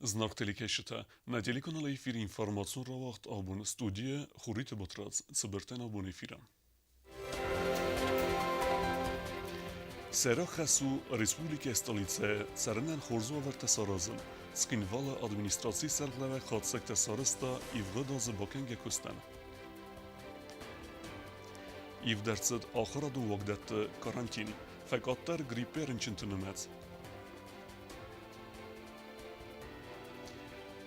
Знак телекешта на телеканале эфир информацион равахт абун студия хурит ботрац цбертен абун эфира. Сера хасу республика столице царнан хорзу аварта саразм скинвала администрации сарглаве хатсекта сарыста ивгадазы бакенге кустан. Ивдарцад ахараду вагдат карантин факаттар грипперин чинтунумец.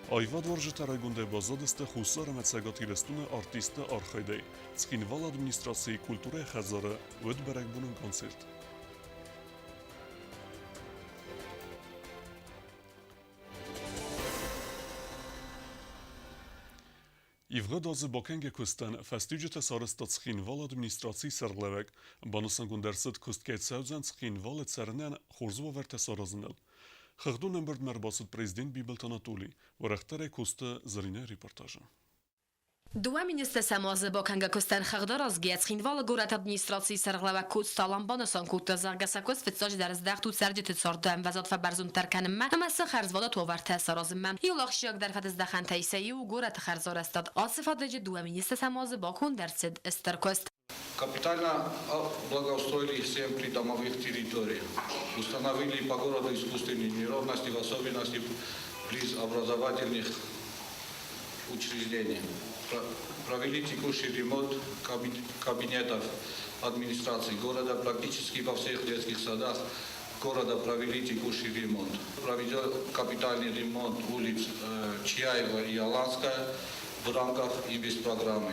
Այվա դորժը տարագունդ է բազադստը խուսարը մեծագատիրստուն է արտիստը արխայդեի, ծկինվալ ադմինիստրացիի կուլտուրը է խազարը վդ բերակբունն կոնցերտ։ Իվղադազը բոքենգ է կուստան, ֆաստիջըտը սարստա ծկինվալ ադմինիստրացիի սարլևեք, բանուսանգունդերսըտ կուստկեյցայուզան ծկինվալ է ծարնեն խորզու ավերտ է սարազնել։ Խղդուն ըմբրդ մերբասուտ prezident Բիբլտանատուլի, որախտար է կուստը զրինե ռիպորտաժը։ Դուա մինիստր Սամոզը բոքանգակոստան խղդար ազգիած խինվալը գորատ ադմինիստրացիի սարղլավակուց տալամբանը սանկուտը զարգասակոս վծոջ դարզդաղ ու ծարդյութը ծորդը ամվազոտ վաբարզուն տարկանım ամասը խարզվալը թովարդը սարոզım իուլախ շիակ դարվատыз դախան թայսեի ու գորատ խարզոր աստատ ասիֆադեջի դուա մինիստր Սամոզը բոքուն դարցid эстеркост. Капитально благоустроили 7 придомовых территорий, установили по городу искусственные неровности, в особенности близ образовательных учреждений. Провели текущий ремонт кабинетов администрации города, практически во всех детских садах города провели текущий ремонт. Проведен капитальный ремонт улиц Чьяева и Аланская в рамках инвестпрограммы.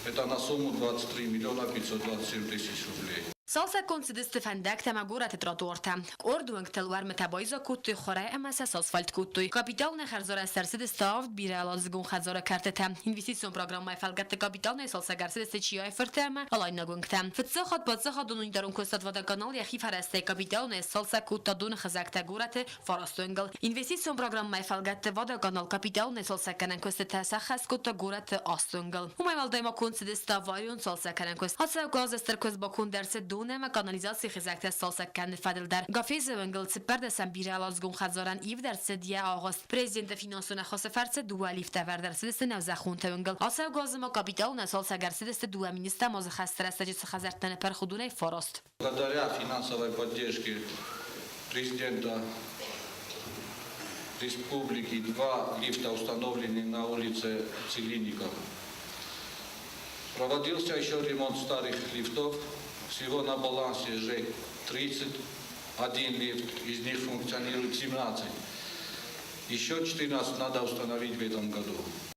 Это на сумму 23 миллиона 527 тысяч рублей. Salsa consideste fandek temagurate trotuorta. Orduang telwar metabaiza kutuy khore MSS asfalt kutuy. Kapitalne kharzora sersid stavd biralazgun khazora kartete. Investisiyon programmay falgatte kapitalne salsa garsideste çiyay fırtema alayna gungtem. Fıtsakhat batsakhat donun darun kostat vada kanal yahi faraste kapitalne salsa kutadun khazakta gurate farastöngal. Investisiyon programmay falgatte vada kanal kapitalne salsa kanan kostat sakhas kutta gurate astöngal. Umay valdayma consideste varion salsa kanan kost. Hatsa gaz esterkoz bakun derse Դունեմը կանալիզացի խզակտե սալսական նվադելդար գաֆեզը ընգլցի պերդեսան բիրալազգուն խազորան իվդարցը դիա աղոստ Prezident finansuna խոսեֆարցը դուա լիֆտա վարդարցը նավզախունտը ընգլ ասա գազմա կապիտալն սալսագարցը դուա մինիստր մոզը խաստրասաջը խազարտանը переходуной форост. Благодаря финансовой поддержке президента республики 2 лифта установлены на улице Целинников. Проводился еще ремонт старых лифтов. Всего на балансе ЖЭК 31 лифт, из них функционирует 17. Еще 14 надо установить в этом году.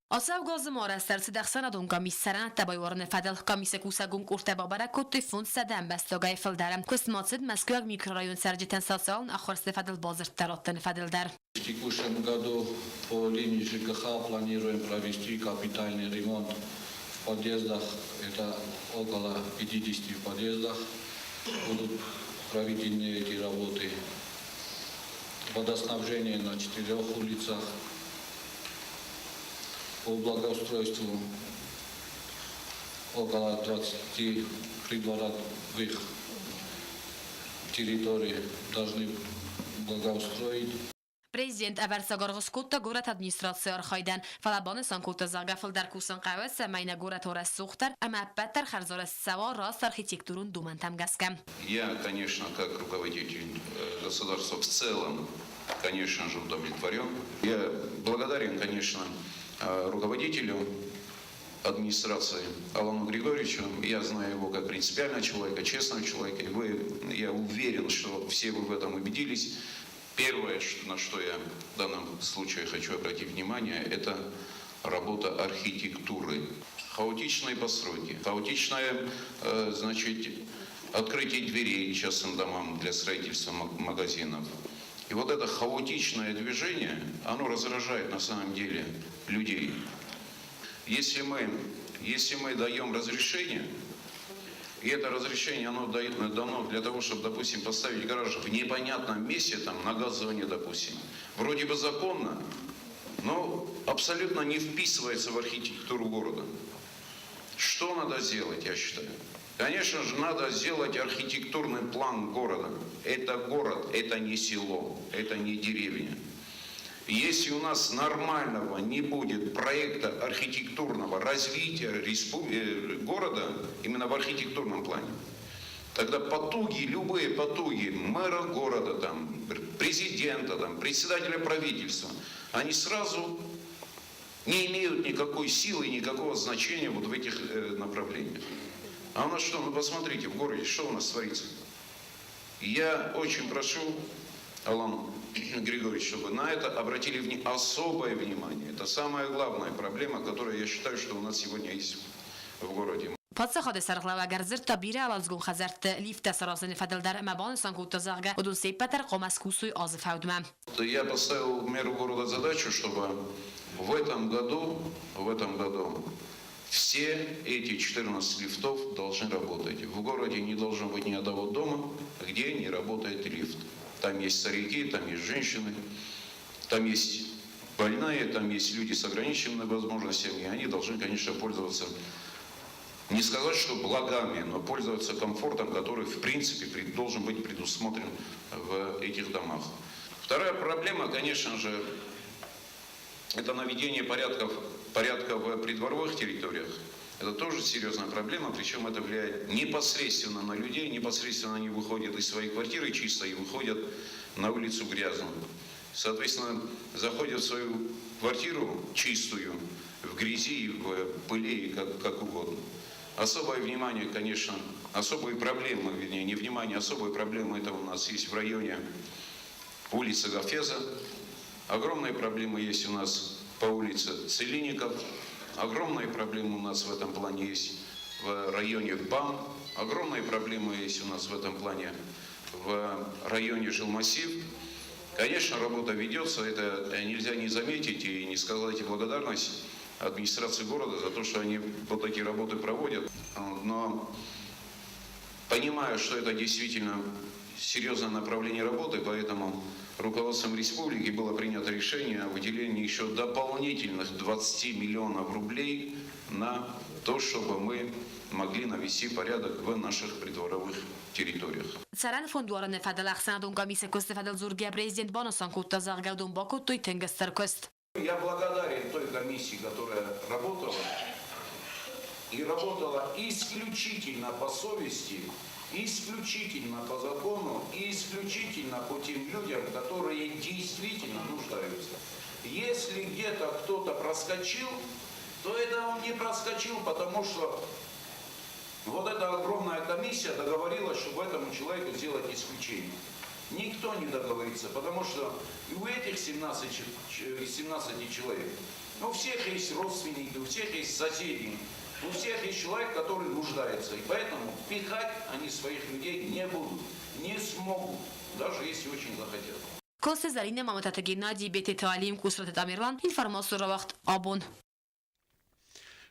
Ասավ գազմորը ստերցդախսանա դուն կամիսարան տաբայորն ֆադել կամիսեկուսագուն կուրտեբա բարակոտ ֆունսադան բաստոգայ ֆլդարам կոսմացիդ Москваг микрорайон сарджитен социалн ахорсте фадел базырттароттен фаделдар. В текущем году по линии ЖКХ планируем провести капитальный ремонт в подъездах, это около 50 подъездах будут проведены эти работы. Водоснабжение на 4 улицах. По благоустройству около 20 придворовых территорий должны благоустроить. Prezident əvərsəqarğız kutta qorat administrasiya arxaydan falabаны sankutta zağafıldar kusan qavəs səməyinə qorat orası suxtar, əmə əbbətlər xərzorası səva rast архитектурун думан тамгаскам. Я, конечно, как руководитель государства в целом, конечно же, удовлетворен. Я благодарен, конечно, руководителю администрации Алану Григорьевичу. Я знаю его как принципиального человека, честного человека. И я уверен, что все вы в этом убедились. Первое, на что я в данном случае хочу обратить внимание, это работа архитектуры. Хаотичные постройки, хаотичное, открытие дверей частным домам для строительства магазинов. И вот это хаотичное движение, оно раздражает на самом деле людей. Если мы даем разрешение, и это разрешение оно дано для того, чтобы, допустим, поставить гараж в непонятном месте, там, на газоне, допустим, вроде бы законно, но абсолютно не вписывается в архитектуру города. Что надо сделать, я считаю? Конечно же, надо сделать архитектурный план города. Это город, это не село, это не деревня. Если у нас нормального не будет проекта архитектурного развития города, именно в архитектурном плане, тогда потуги, любые потуги мэра города, там, президента, там, председателя правительства, они сразу не имеют никакой силы, никакого значения вот в этих направлениях. А у нас что? Ну посмотрите, в городе что у нас творится? Я очень прошу, Алан Григорьевич, чтобы на это обратили особое внимание. Это самая главная проблема, которая, я считаю, что у нас сегодня есть в городе. Падсахад sarıqlavagar zirta biri alazgun xazart lifta sarasını fadildar mabon sankutazarga udun seypatar qomaskusuy azif haudma. Я поставил мэру города задачу, чтобы в этом году все эти 14 лифтов должны работать. В городе не должно быть ни одного дома, где не работает лифт. Там есть старики, там есть женщины, там есть больные, там есть люди с ограниченными возможностями, и они должны, конечно, пользоваться, не сказать, что благами, но пользоваться комфортом, который, в принципе, должен быть предусмотрен в этих домах. Вторая проблема, конечно же, это наведение порядка в придворовых территориях. Это тоже серьезная проблема, причем это влияет непосредственно на людей, непосредственно они выходят из своей квартиры чисто и выходят на улицу грязно. Соответственно, заходят в свою квартиру чистую, в грязи, в пыли, как угодно. Особое внимание, конечно, особые проблемы, вернее, не внимание, особые проблемы это у нас есть в районе улицы Гафеза. Огромные проблемы есть у нас по улице Целинников. Огромные проблемы у нас в этом плане есть в районе БАМ. Огромные проблемы есть у нас в этом плане в районе Жилмассив. Конечно, работа ведется, это нельзя не заметить и не сказать благодарность администрации города за то, что они вот такие работы проводят. Но понимаю, что это действительно серьезное направление работы, поэтому руководством республики было принято решение о выделении еще дополнительных 20 миллионов рублей на то, чтобы мы могли навести порядок в наших придворовых территориях. Царан фондуараны фадал ахсанадун комиссия косты фадал зургия президент Бонусан куттазарга удун бокуттуй тенгестер кост. Я благодарен той комиссии, которая работала, и работала исключительно по совести, исключительно по закону и исключительно по тем людям, которые действительно нуждаются. Если где-то кто-то проскочил, то это он не проскочил, потому что вот эта огромная комиссия договорилась, чтобы этому человеку сделать исключение. Никто не договорится, потому что у этих 17 человек, у всех есть родственники, у всех есть соседи, у всех есть человек, который нуждается. И поэтому пихать они своих людей не будут, не смогут, даже если очень захотят. Косты зарine мамататаги нади бети талим кусрат тамирлан информацию равахт абон.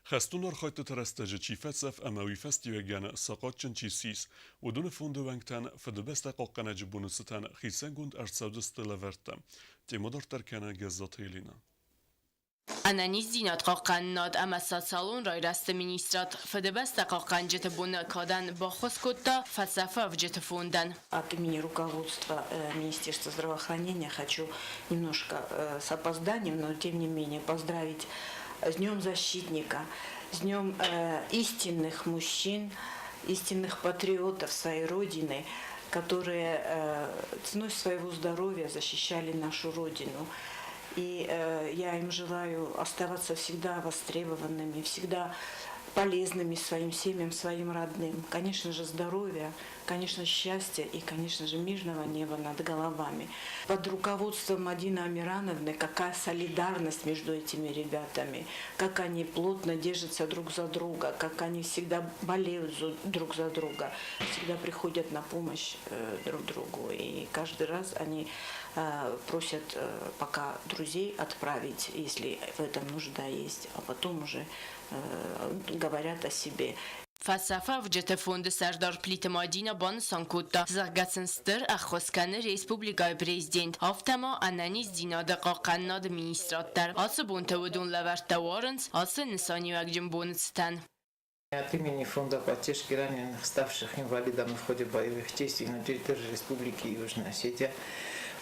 خستونار خواهد ترستج چیفتصف اموی فستیوگن ساقاتچن چیسیس و دون فوندو ونگتن فدبست قاقنا جبونستن خیسن گوند ارسودست لورتم تیمودار ترکنه گزات هیلینا. Ananiz dinat qaqan nad amasat salon rای راست ministrat فدبست قاقن جت بون کادن با خسکوتا فلسفه وجت فوندن. От имени руководства Министерства здравоохранения хочу немножко с опозданием, но тем не менее поздравить с Днем Защитника, с Днем истинных мужчин, истинных патриотов своей Родины, которые ценой своего здоровья защищали нашу Родину. И я им желаю оставаться всегда востребованными, всегда полезными своим семьям, своим родным. Конечно же, здоровья, конечно, счастья и, конечно же, мирного неба над головами. Под руководством Мадины Амирановны какая солидарность между этими ребятами, как они плотно держатся друг за друга, как они всегда болеют друг за друга, всегда приходят на помощь друг другу. И каждый раз они просят пока друзей отправить, если в этом нужда есть, а потом уже говорят о себе. فلسفه وجت فوند سردار پلیت مادینا بان سانکوتا زغگاتسنستر اخوسکن ریسپوبلیکای پریزیدنت هفتما انانیز دینا دقاقن ناد مینیسترات در آسه بونتودون لورت وارنس آسه نسانی وگجن بونستن. От имени Фонда поддержки раненых, ставших инвалидами в ходе боевых действий на территории Республики Южная Осетия,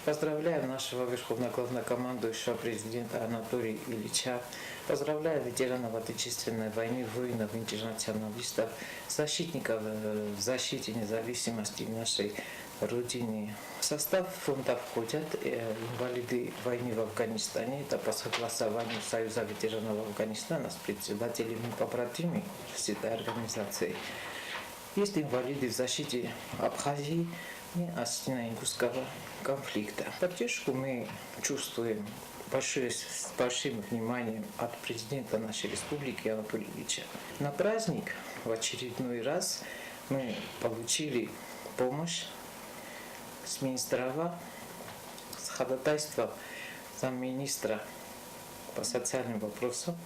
Поздравляем нашего верховного главнокомандующего президента Анатолия Ильича. Поздравляю ветеранов Отечественной войны, воинов, интернационалистов, защитников в защите независимости нашей Родины. В состав фонда входят инвалиды войны в Афганистане. Это по согласованию Союза ветеранов Афганистана с председателями побратимами этой организации. Есть инвалиды в защите Абхазии и Осетино-Ингушского конфликта. Поддержку мы чувствуем с большим вниманием от президента нашей республики Анатолия Ильича. На праздник в очередной раз мы получили помощь с Минздрава, с ходатайства замминистра по социальным вопросам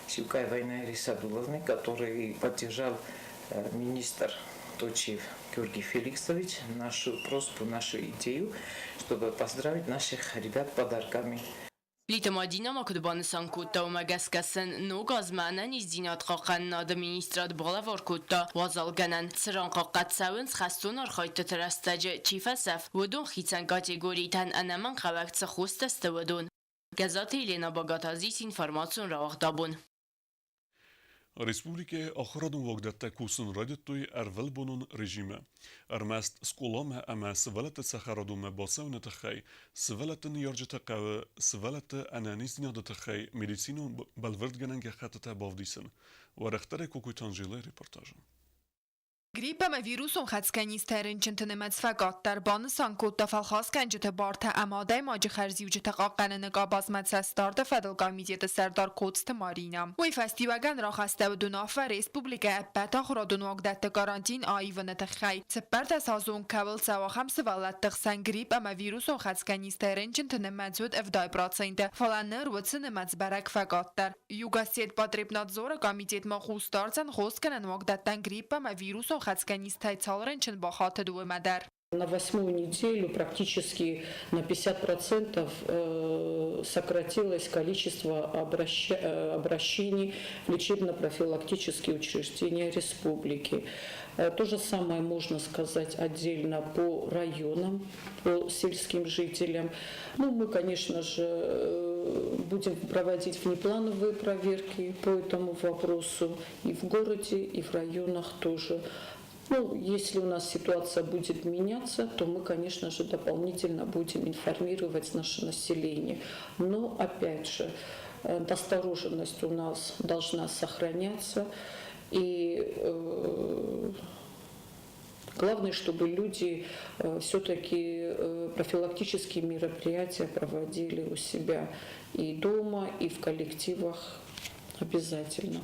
Сюкаевой Найры Садуловны, который поддержал министр Точиев Георгий Феликсович нашу просьбу, нашу идею, чтобы поздравить наших ребят подарками. Լիտմադինա մակդբանսան կուտա ու մագասկասն նու գազմանան իզդինատ խաղան նադը մինիստրատ բողլավոր կուտա վազալ գանան սրան խաղկացավն սխաստուն արխայտը տրաստաջը չիվասավ վոդուն խիցան կատեգորիտան անաման խավակ ծխուստը վոդուն գազատը Իլենա Բագատազից ինվորմացիոն ռաղդաբուն Республика охрадан вагдатта кусын радиотой арвелбонун режиме. Армаст скулама ама свалата сахарадуме басауна тахай, свалата ньорджата кавы, свалата ананиз няда тахай, медицину балвардгананга хатата бавдисен. Варахтаре кукуйтанжиле репортажа. Gripa me virusun xatskanistərin çintini mətsfəqatlar banısan kodda falxaskəncətə bartə əmadə macı xərziyyücətə qaqqanını qabazmət səstardı Fədəl Qamidiyyədə sərdar kodstı marina. Uy festivagan raxastə və dünafə Respublika əbbət axıradın vaqdətdə qarantin ayıvını təxəy. Səppərdə sazun kəvil səvaxəm sıvallətdıq sən grip əmə virusun xatskanistərin çintini mədzud əvday pracayında falanır vıtsını mətzbərək fəqatlar. Yugaset Patribnadzora Qamidiyyət məxustarcən xoskənən vaqdətdən grip əmə virusun На 8-ю неделю практически на 50% сократилось количество обращений в лечебно-профилактические учреждения республики. То же самое можно сказать отдельно по районам, по сельским жителям. Ну, мы, конечно же, будем проводить внеплановые проверки по этому вопросу и в городе, и в районах тоже. Ну, если у нас ситуация будет меняться, то мы, конечно же, дополнительно будем информировать наше население. Но, опять же, настороженность у нас должна сохраняться. И главное, чтобы люди все-таки профилактические мероприятия проводили у себя и дома, и в коллективах обязательно.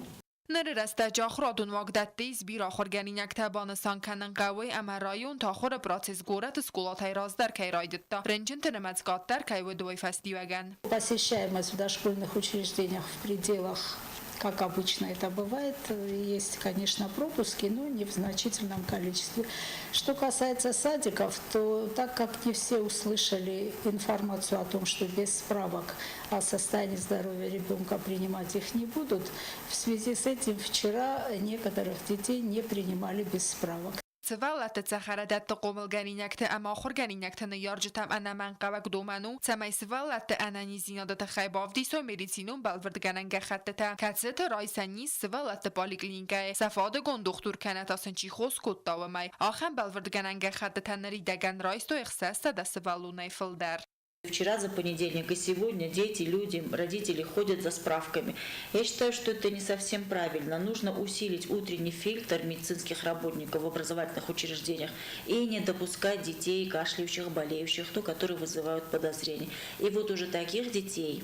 Nərərəstə caxradun vaqdətdə izbir axırgəninək təbanısan kənən qəvəy əmərayun taxır proces qorət skulatay razdar kəyrayditda. Rəncin tənəməz qatlar kəyvədovay fəstivəgən. Посещаемость в дошкольных учреждениях в пределах, как обычно это бывает, есть, конечно, пропуски, но не в значительном количестве. Что касается садиков, то так как не все услышали информацию о том, что без справок о состоянии здоровья ребенка принимать их не будут, в связи с этим вчера некоторых детей не принимали без справок. Цвалатı цахаradətdə qomulgəninəkdə əmə axırgəninəkdə niyarcıtam ənəmən qavaq domanu, цəməy sıvallatı ənənizinadatı xaybavdiso medisinun balvırdgənəngə xəttətə, kətsetə raysəniz sıvallatı poliklinikaya, səfadı qon doktor kənətasın çixos kodtavımay, axən balvırdgənəngə xəttətən ridəgən raysto ixsəstə də sıvallunay fıldər. Вчера за понедельник и сегодня дети, люди, родители ходят за справками. Я считаю, что это не совсем правильно. Нужно усилить утренний фильтр медицинских работников в образовательных учреждениях и не допускать детей, кашляющих, болеющих, которые вызывают подозрения. И вот уже таких детей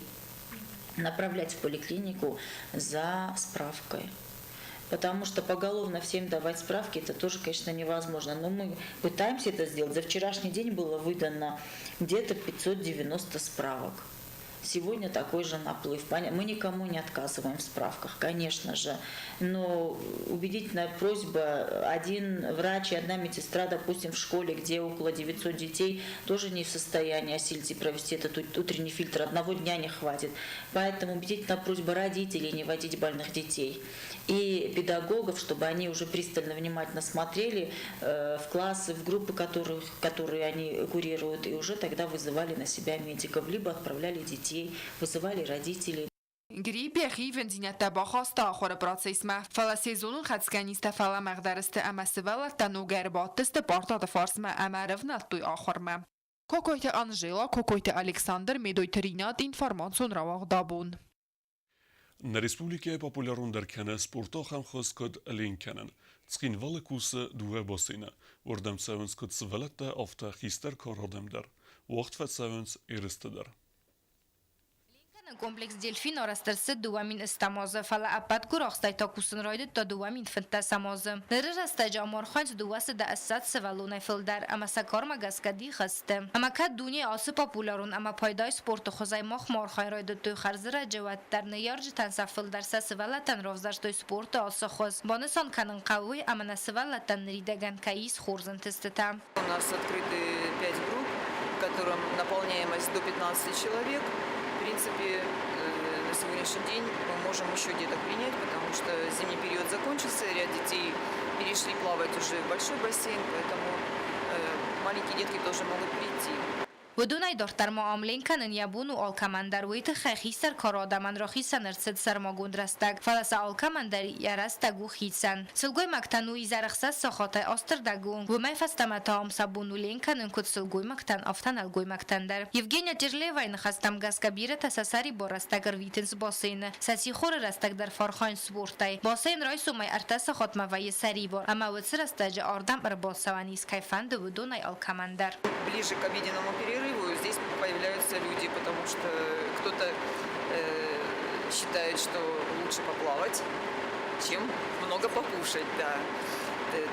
направлять в поликлинику за справкой. Потому что поголовно всем давать справки, это тоже, конечно, невозможно. Но мы пытаемся это сделать. За вчерашний день было выдано где-то 590 справок. Сегодня такой же наплыв. Мы никому не отказываем в справках, конечно же. Но убедительная просьба: один врач и одна медсестра, допустим, в школе, где около 900 детей, тоже не в состоянии осилить и провести этот утренний фильтр. Одного дня не хватит. Поэтому убедительная просьба родителей не водить больных детей. И педагогов, чтобы они уже пристально, внимательно смотрели в классы, в группы, которые они курируют, и уже тогда вызывали на себя медиков, либо отправляли детей, вызывали родителей. Gripe xivenzinete ba khasta akhor procesma fala sezonun khatskaniste fala magdariste ama sevalata nugerbatiste parta da farsma amarevna tuy akhorma. Kokoyte Anjela, kokoyte Alexander, medoyte Rinat informacion ravaq dabun. Në Respublikë e popularun dërkene sporto ham khos kod linkenen. Tskin vale kuse duhe bosine. Ordem sevens kod svelette ofte hister korodemder. Wacht vet sevens iristeder. Комплекс Дельфин орастырсы дуамин истамозы фала апат гурахстай такусын райды та дуамин финтасамозы. Ныры растаджа аморханч дуасы да ассад севалунай филдар, ама сакарма гаскади хасты. Ама кад дуния асы популярун, ама пайдай спорту хозай мах мархай райды той харзыра джаваттар неярджи танса филдар са севалатан ровзаш той спорту асы хоз. Бонесан канын кавуй, ама на севалатан ридаган каис хорзан тестета. У нас открыты 5 групп, в котором наполняемость до 15 человек. В принципе, на сегодняшний день мы можем еще деток принять, потому что зимний период закончился, ряд детей перешли плавать уже в большой бассейн, поэтому маленькие детки тоже могут прийти. ودونای دختر معاملین کنن یابونو آلکمندر ویت خیستر کارادمن را خیسن ارسد سرماگوند رستگ فلس آلکمندر یارستگو خیسن سلگوی مکتنو ایزرخصد ساخات آستردگون و می فستمتا هم سبونو لین کنن کد سلگوی مکتن افتن الگوی مکتندر یفگینیا جرلیوای نخستم گز کبیره تسسری با رستگر ویتنس باسین سسی خور رستگ در فارخان سپورتای باسین رایسو می ارتس خات موی سری بار اما وڅ رستج آردم ار باسوانیس کیفند و دونای آلکمندر Ближе к обеденному перерыву здесь появляются люди, потому что кто-то считает, что лучше поплавать, чем много покушать. Да.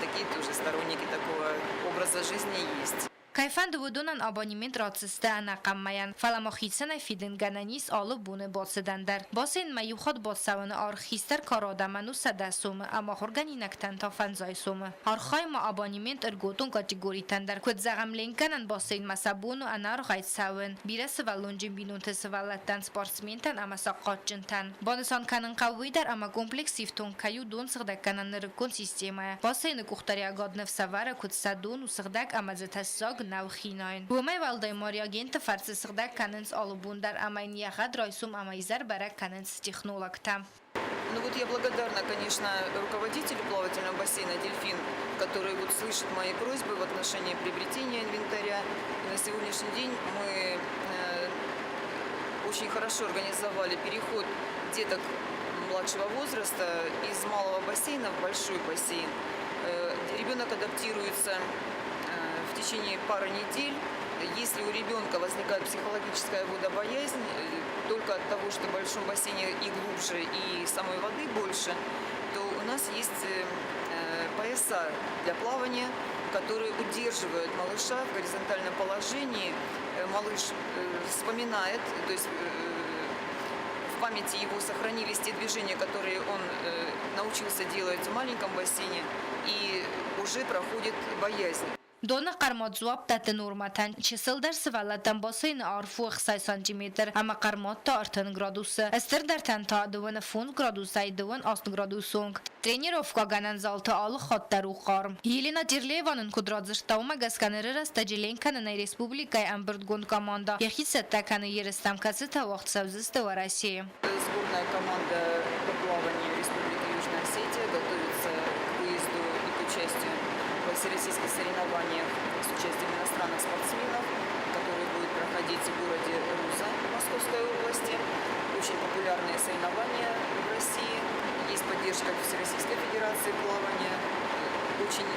Такие тоже сторонники такого образа жизни есть. Кайфанд ودونن آبانیمنت راتسته نقمماین فلما خیسن فیدن گنانیس آلو بونه باسدندر باسین میوخد باسون آرخیستر کارادمنو سدسوم اما خورگنی نکتن تا فنزایسوم آرخای ما آبانیمنت ارگوتون کاتیگوری تندر کد زغم لینکنن باسین مسابونو انار غایت سون بیرس ولونجین بینون تسولتن سپارسمینتن اما ساقاتجنتن بانسان کنن قوی در اما کمپلکسیفتون کیو دون سغدکنن نرکون سیستیمه باسین کوختری اگاد نفسواره کد سدون و سغدک اما زتساگ نوخیناین و می والدای ماریاگنت فرس سغدک کننس آلوبون در امین یخد رایسوم امایزر برک کننس تکنولکتم. Ну вот я благодарна, конечно, руководителю плавательного бассейна «Дельфин», который вот слышит мои просьбы в отношении приобретения инвентаря. И на сегодняшний день мы очень хорошо организовали переход деток младшего возраста из малого бассейна в большой бассейн. Ребенок адаптируется в течение пары недель. Если у ребенка возникает психологическая водобоязнь, только от того, что в большом бассейне и глубже, и самой воды больше, то у нас есть пояса для плавания, которые удерживают малыша в горизонтальном положении. Малыш вспоминает, то есть в памяти его сохранились те движения, которые он научился делать в маленьком бассейне, и уже проходит боязнь. دون قرمات زواب تحت نورماتن 40 درس ولتن باسین عرفو 6 سانتیمتر اما قرمات تا ارتن گرادوس استر در تن تا دوان فون گرادوس ای دوان آست گرادوسونگ ترینیر افکا گنن زالت آل خط درو قارم یلینا جرلیوانن کدرادزش تاوما گسکنر رست جلین کنن ای республикای امبرد گوند کاماندا یخی ستا کنن یرستم کسی تا وقت سوزست و России. Сборная команда по плаванию Республики Южная Осетия готовится к выезду и к участию во всероссийских соревнованиях с участием иностранных спортсменов, которые будут проходить в городе Руза Московской области. Очень популярные соревнования в России. Есть поддержка Всероссийской Федерации плавания. Очень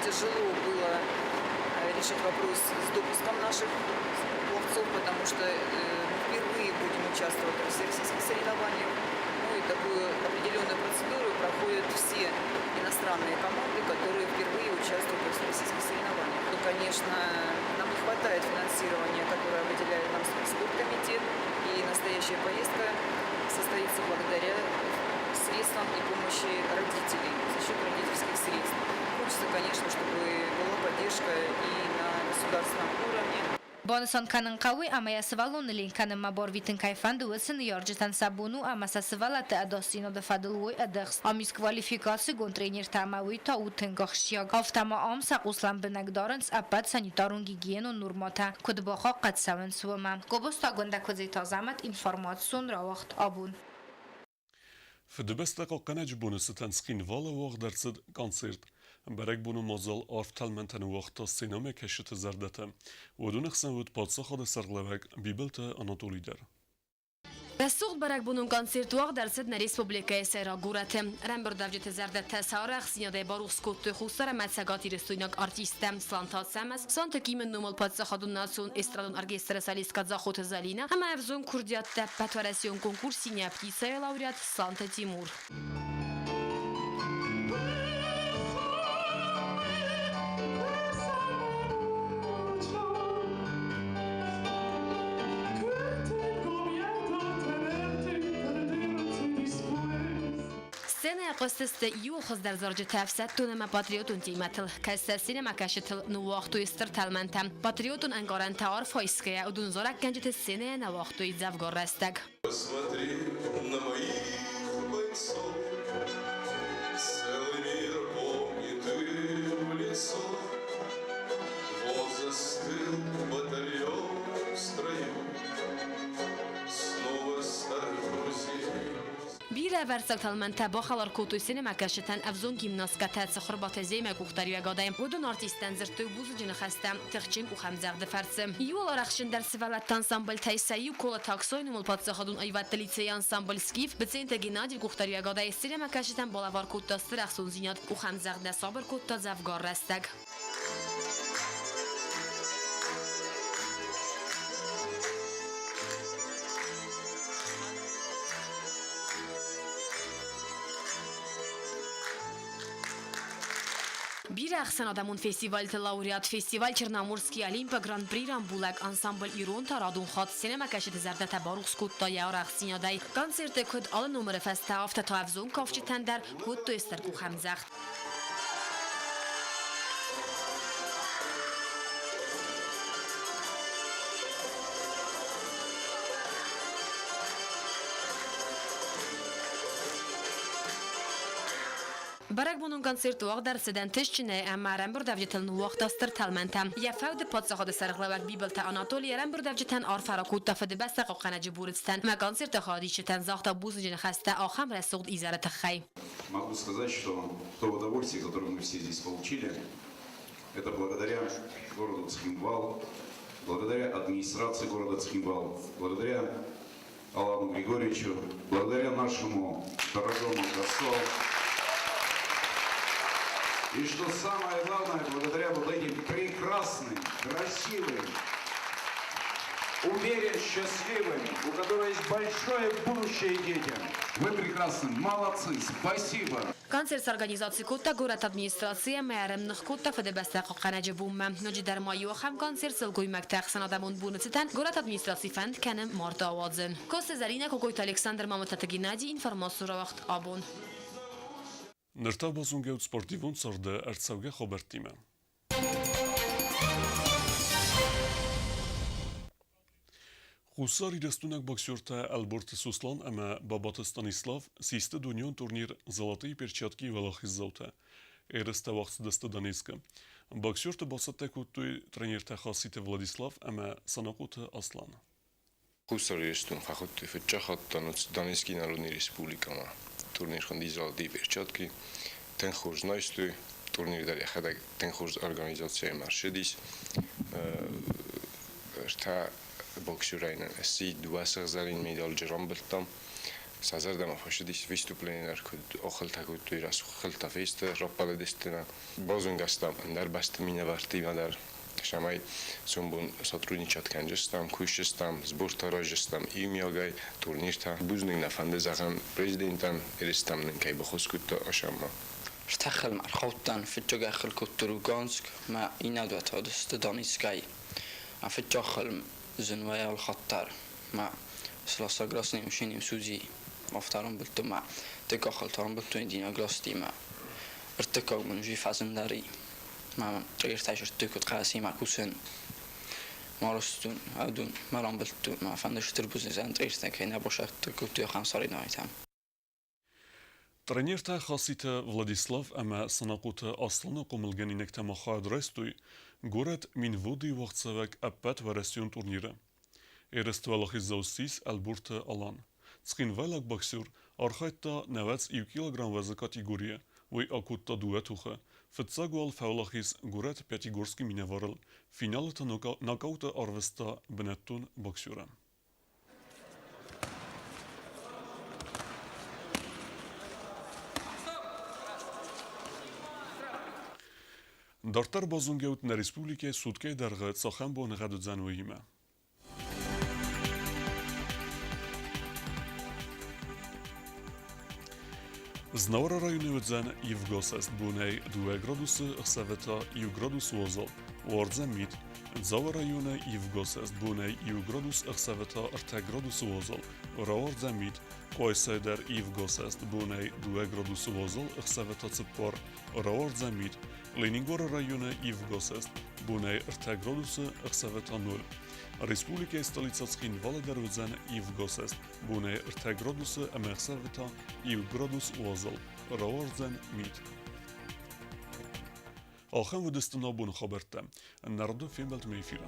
тяжело было решить вопрос с допуском наших пловцов, потому что мы впервые будем участвовать в всероссийских соревнованиях. Ну и такую определенную процедуру проходят все иностранные команды, которые впервые участвуют в всероссийских соревнованиях. Ну, конечно, нам не хватает финансирования, которое выделяет нам спорткомитет, и иностранные предстоящая поездка состоится благодаря средствам и помощи родителей, за счет родительских средств. Хочется, конечно, чтобы была поддержка и на государственном уровне. Бонусон канын қауи амая сывалун лин канын мабор витин кайфан дуэсын йорджитан сабуну амаса сывалаты адосино да фадылуй адыхс. Амис квалификации гон тренер тамауи та утын гахшияг. Автама ам сақуслан бинагдаранс апад санитарун гигиену нурмата. Кудбаха қад савын сувама. Гобоста гонда кузей тазамат информацион равахт абун. في دبستة قناج بونس تنسخين فالا واق درصد كونسرت برك بونو مازال عرف تلمنتن وقت السينما كشت زردته ودون خسن ود پادشاه خود سرلوک بیبلت آناتولی در. Ресурс барак бунун концерт вақ дарсид на республика сера гурате. Рамбур давжет зардата сарах синяде барух скутты хустара матсагати рестуйнак артистам слантат самас. Санта кимен нумал падсахадун национ эстрадун оркестра солистка Захот Залина. Ама авзун курдиатта патварасион конкурсиня птица лауреат Санта Тимур. Сцена قصة يوخز در زرج تفسد تونم پاتریوتون تیمتل که سینما کشتل نواختو استرتلمنتم پاتریوتون انگارن تعارف هایسکه و دون زارک گنجت سینه نواختوی زفگار رستگ بیره ورسک تلمنته با خلار کوتوی سینما کشتن افزون گیمناسکت سخربات زیمه کوختاری گادایم و دون آرتیستن زرتو بوز جن خستم تخچین و خمزغد فرسم یولا رخشن در سوالت انسامبل تایسایی و کولا تاکسوی نمول پادساخدون ایوات لیتسی انسامبل سکیف بتسین تگینادی کوختاری گادای سینما کشتن بالاوار کوتا سرخسون زیناد و خمزغد صابر کوتا زفگار رستگ Bir axsan adamın festival laureat festival Черноморский Олимпа Гран При Рамбулак ансамбль Ирон тарадун хат синема кашит зарда табарух скутта я рахсинядай концерт код ал номер феста афта тавзун кафчи тендер код то эстер ку хамзахт برای بونون کنسرت وقت در سدن تشنه اما رنبر دوجتن وقت استر تلمنتم یا فود پادساخد سرقلوک بیبلت آناتولی رنبر دوجتن آرفراکوت تفد بس قناج بورستن ما کنسرت خادیشتن زاخت بوز جن خسته آخم رسوخت ایزارت خی. Могу сказать, что то удовольствие, которое мы все здесь получили, это благодаря городу Цхинвал, благодаря администрации города Цхинвал, благодаря Алану Григорьевичу, благодаря нашему дорогому гостю. И что самое главное, благодаря вот этим прекрасным, красивым, уверен, счастливым, у которых есть большое будущее детям. Вы прекрасны, молодцы, спасибо. کنسرت организации کوتا گورت ادمنستراسی مرم نخکوتا فده بستق قناج بوم نجی در مایو خم کنسرت سلگوی مکتاق سنادمون بونتتن گورت ادمنستراسی فند کنم مارت آوازن کوست زرینه کوکویت الکساندر مامتتگی نادی اینفرماسو را وقت آبون نرتا بازونگه سپورتیوون سرده ارتسوگه خبرتیمه Хусари рестунак боксерта Альберт Суслан ама Бабат Станислав систе дуньон турнир «Золотые перчатки» Валахис Золта. Эреста вахт десте Донецка. Боксерта басатте кутуй тренерта хасите Владислав ама санакута Аслан. Хусари рестун хахотты фетчахаттануц Донецкий народный республикама. Турнир ханди «Золотые перчатки». Тен хур знайстуй. Турнир дали хадак тен хур организация Маршедис. Шта боксюрайнен эсси дуасер залин медал джерамбелтам сазардам фашидис выступлениелер охыл такуттуй расу хылта фесте раппаледестена бозунгастам дар басты меня вартивадар шамай сумбун сотрудничать канжестам кушестам сбортаражестам имягай турнирта бузник нафанде заган президентан эрестамнен кай бохоскутта ашама اشتغل مع الخوتان في الجاخل كوتروغانسك مع إنادوات هذا دونيسكاي في الجاخل زنوايا الخطر مع Сласаграсный мужчине судьи. Во втором был тума. Ты кахал там был туиндина гластима. ارتكوا من جي فازم داري ما تغير تاجر تكوت قاسي مع كوسن مارستون أدون ما رامبلتون ما فندش تربوز نزان تغير تكين أبوشة تكوت يو خمسة نايتام Тренерта хасита Владислав ама санакута аслана комылганинек тамаха адрестуй город Минвуди вахцавек аппет варасион турнира. Эрествалах изаусис Албурта Алан. Цхинвайлак боксер архайта 90 килограмм ваза категория. Ой акутта дуэтуха. Фцагуал фаулахис город Пятигорский минаварл. Финалата нокаута арвеста бенеттун боксера. Դարտար բազունգեուտն Ռեսպուբլիկե սուտկե դարղը ծախան բոն ғադուձան ուհիմը։ Znawara rajony Jewgosest bunej 2 gradusy chsaweta i gradus łozol. Łordza mit. Dzała rajony Jewgosest bunej 1 gradus chsaweta 4 gradus łozol. Raordza mit. Koyseder Jewgosest bunej 2 gradus łozol chsaweta cypor. Raordza mit. Leningor rajony Jewgosest bunej 4 gradusy chsaweta 0. Республика столица Цхинвала дарвизан Jewgosest буне 4 градусы амахсавета и градус лозал раорзан мит. Ахам выдастана бун хабарта. Народу фембалт мейфира.